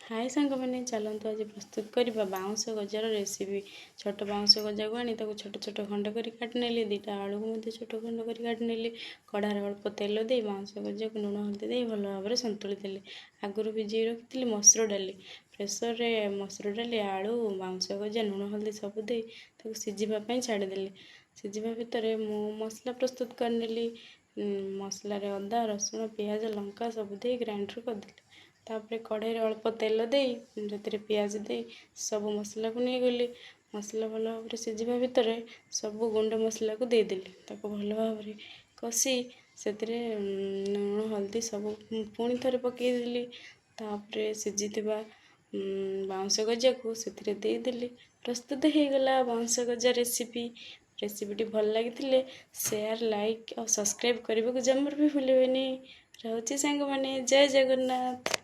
हाय सांग मैंने चलतु आज प्रस्तुत करवा बाउंस गजार रेसिपी। छोट बाउंस गजा को आनी छोट छोट खंड कर काटिनेली। दुटा आलू को छोट खंड कर काटिनेली। कढ़ार अल्प तेल दे बाउंस गजा को लुण हल्दी दे भल भाव संतुली देली। आगुरी भिजई रखी मसूर डाली। प्रेसर रे मसूर डाली आलू बाउंस गजा लुण हल्दी सब दे सिझापी छाड़देली। सिझा भितर मु मसला प्रस्तुत करनेली। मसला अदा रसुण पियाज लंका सब दे ग्राइंडर करदेली। तापर कढ़ाई अल्प तेल दे पियाज दे सब मसला को नहीं गली। मसला भल भाव सिझा भितर सब गुंड मसला को देदेली। भल भाव कषि से लुण हल्दी सब पुणी थे पकईदेली। तापर सिझी बाउंस गजा को से देदेली। प्रस्तुत हो गला बाउंस गजा रेसिपी। रेसिपीटी भल लगी शेयर लाइक और सब्सक्राइब करने को जमर भी भूलें। रोचे सांग मैंने जय जगन्नाथ।